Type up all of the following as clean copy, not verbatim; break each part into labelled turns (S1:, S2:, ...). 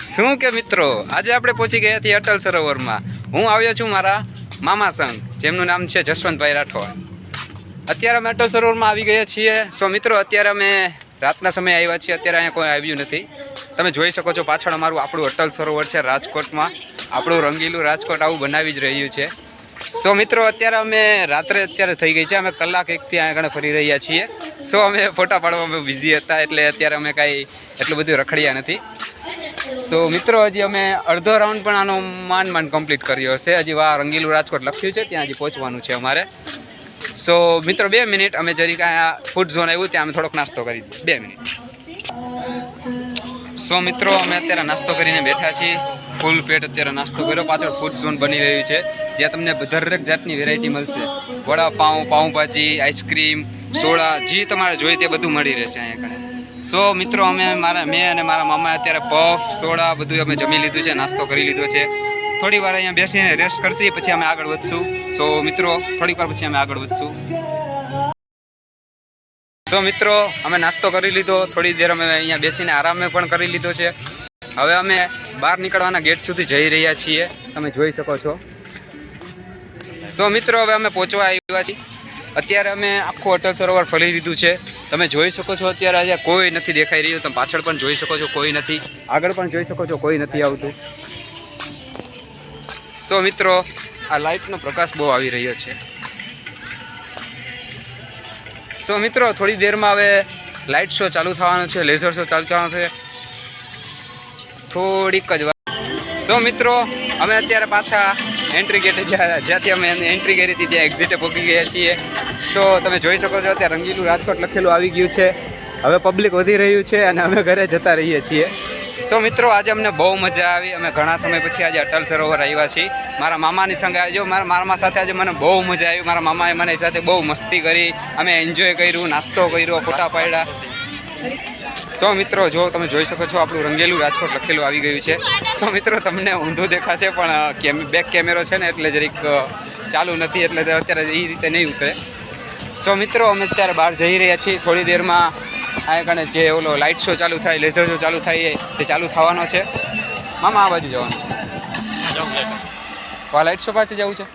S1: શું કે મિત્રો, આજે આપણે પહોંચી ગયા છીએ અટલ સરોવરમાં. હું આવ્યો છું મારા મામા સંગ, જેમનું નામ છે જસવંતભાઈ રાઠોડ. અત્યારે અમે અટલ સરોવરમાં આવી ગયા છીએ. સો મિત્રો, અત્યારે અમે રાતના સમયે આવ્યા છીએ. અત્યારે અહીંયા કોઈ આવ્યું નથી. તમે જોઈ શકો છો પાછળ આપણું અટલ સરોવર છે રાજકોટમાં. આપણું રંગીલું રાજકોટ આવું બનાવી જ રહ્યું છે. સો મિત્રો, અત્યારે અમે રાત્રે થઈ ગઈ છે. અમે કલાક એકથી અહીંયા આગળ ફરી રહ્યા છીએ. સો અમે ફોટા પાડવામાં બિઝી હતા, એટલે અત્યારે અમે કાંઈ એટલું બધું રખડ્યા નથી. સો મિત્રો, હજી અમે અડધો રાઉન્ડ પણ આનો માંડ કમ્પ્લીટ કર્યો હશે. હજી વા રંગીલું રાજકોટ લખ્યું છે, ત્યાં હજી પહોંચવાનું છે અમારે. સો મિત્રો, 2 મિનિટ. અમે જરીક અહીંયા ફૂડ ઝોન આવ્યું, ત્યાં અમે થોડોક નાસ્તો કરી 2 મિનિટ. સો મિત્રો, અમે અત્યારે નાસ્તો કરીને બેઠા છીએ. ફૂલ પેટ અત્યારે નાસ્તો કર્યો. પાછળ ફૂડ ઝોન બની રહ્યું છે, જ્યાં તમને દરેક જાતની વેરાયટી મળશે. વડાપાઉં, પાઉંભાજી, આઈસ્ક્રીમ, સોડા, જે તમારે જોઈએ તે બધું મળી રહેશે અહીંયા આગળ. સો મિત્રો, મેં અને મારા મામા અત્યારે પફ, સોડા બધું અમે જમી લીધું છે, નાસ્તો કરી લીધો છે. થોડી વાર અહીંયા બેસીને રેસ્ટ કરશી, પછી અમે આગળ વધશું. સો મિત્રો, થોડીક વાર પછી અમે આગળ વધશું. સો મિત્રો, અમે નાસ્તો કરી લીધો. થોડી દેર અમે અહીંયા બેસીને આરામ પણ કરી લીધો છે. હવે અમે બહાર નીકળવાના ગેટ સુધી જઈ રહ્યા છીએ, તમે જોઈ શકો છો. સો મિત્રો, હવે અમે પહોંચવા આવ્યા છીએ. અત્યારે અમે આખું અટલ સરોવર ફરી લીધું છે. તમે જોઈ શકો છો અત્યારે આજે કોઈ નથી દેખાઈ રહ્યું. તમે પાછળ પણ જોઈ શકો છો કોઈ નથી. આગળ પણ જોઈ શકો છો કોઈ નથી આવતું. સો મિત્રો, આ લાઇટનો પ્રકાશ બહુ આવી રહ્યો છે. સો મિત્રો, થોડી દેરમાં હવે લાઇટ શો ચાલુ થવાનો છે, લેઝર શો ચાલુ થવાનો છે. થોડીક જ વાર. સો મિત્રો, અમે અત્યારે પાછા એન્ટ્રી ગેટે જ્યાંથી અમે એન્ટ્રી કરી હતી ત્યાં એક્ઝિટે પહોંચી ગયા છીએ. સો તમે જોઈ શકો છો અત્યારે રંગીલું રાજકોટ લખેલું આવી ગયું છે. હવે પબ્લિક વધી રહ્યું છે અને અમે ઘરે જતા રહીએ છીએ. સો મિત્રો, આજે અમને બહુ મજા આવી. અમે ઘણા સમય પછી આજે અટલ સરોવર આવ્યા છીએ. મારા મામાની સંગે આવ્યો. મારા મામા સાથે આજે મને બહુ મજા આવી. મારા મામાએ મને સાથે બહુ મસ્તી કરી. અમે એન્જોય કર્યું, નાસ્તો કર્યો, ફોટા પાડ્યા. સો મિત્રો, જો તમે જોઈ શકો છો આપણું રંગેલું રાજકોટ લખેલું આવી ગયું છે. સો મિત્રો, તમને ઊંધું દેખાશે, પણ બેક કેમેરો છે ને એટલે જરીક ચાલુ નથી, એટલે અત્યારે એ રીતે નહીં ઉતરે. સો મિત્રો, અમે અત્યારે બહાર જઈ રહ્યા છીએ. થોડી દેરમાં આ કણે જે ઓલો લાઇટ શો ચાલુ થાય, લેઝર શો ચાલુ થાય તે ચાલુ થવાનો છે. મામા, આ બાજુ જવાનું છે. આ લાઇટ શો પાસે જવું છે.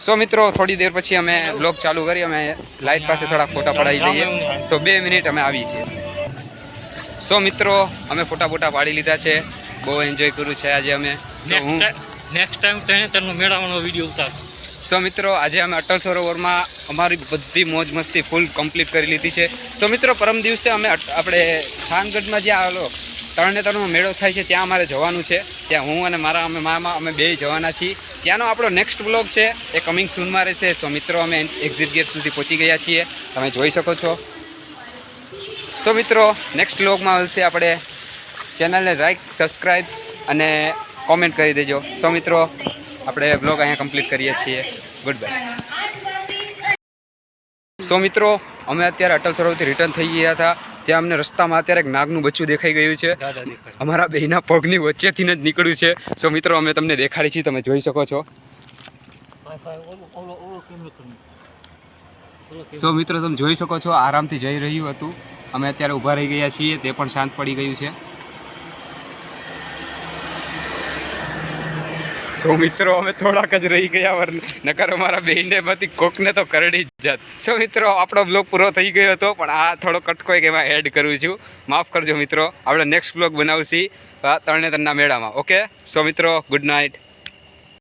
S1: સો મિત્રો, થોડી દેર પછી અમે બ્લોગ ચાલુ કરી. અમે લાઇટ પાસે થોડા ફોટા પડાવી લઈએ. સો 2 મિનિટ અમે આવી છીએ. સો મિત્રો, અમે ફોટા પાડી લીધા છે. બહુ એન્જોય કર્યું છે આજે અમે.
S2: નેક્સ્ટ ટાઈમ તેનો મેળાવાનો વિડીયો ઉતાર.
S1: સો મિત્રો, આજે અમે અટલ સરોવરમાં અમારી બધી મોજ મસ્તી ફૂલ કમ્પ્લીટ કરી લીધી છે. તો મિત્રો, પરમ દિવસે આપણે થાનગઢમાં જ્યાં તરણેતરનો મેળો થાય છે ત્યાં અમારે જવાનું છે. ત્યાં હું અને મારા મામા અમે 2 જવાના છીએ. ત્યાંનો આપણો નેક્સ્ટ વ્લોગ છે એ કમિંગ સૂનમાં રહેશે. સો મિત્રો, અમે એક્ઝિટ ગેટ સુધી પહોંચી ગયા છીએ, તમે જોઈ શકો છો. સો મિત્રો, નેક્સ્ટ વ્લોગમાં મળશે. આપણે ચેનલને લાઈક, સબસ્ક્રાઈબ અને કોમેન્ટ કરી દેજો. સો મિત્રો, આપણે બ્લોગ અહીંયા કમ્પ્લીટ કરીએ છીએ. Good bye. સો મિત્રો, અમે અત્યારે અટલ સરોવરથી રિટર્ન થઈ ગયા હતા. ત્યાં અમને રસ્તામાં અત્યારે એક નાગનું બચ્ચું દેખાઈ ગયું છે. અમારા બેયના પગની વચ્ચેથી જ નીકળ્યું છે. સો મિત્રો, અમે તમને દેખાડી છીએ, તમે જોઈ શકો છો. સો મિત્રો, તમે જોઈ શકો છો આરામથી જઈ રહ્યું હતું. અમે અત્યારે ઊભા રહી ગયા છીએ, તે પણ શાંત પડી ગયું છે. સો મિત્રો, અમે થોડાક જ રહી ગયા, નકર અમારા બેયનેમાંથી કોકને તો કરડી જ જાત. સો મિત્રો, આપણો બ્લોગ પૂરો થઈ ગયો હતો, પણ આ થોડો કટકો એક એમાં એડ કરું છું. માફ કરજો મિત્રો. આપણે નેક્સ્ટ બ્લોગ બનાવશી તરણેતરના મેળામાં. ઓકે. સો મિત્રો, ગુડ નાઇટ.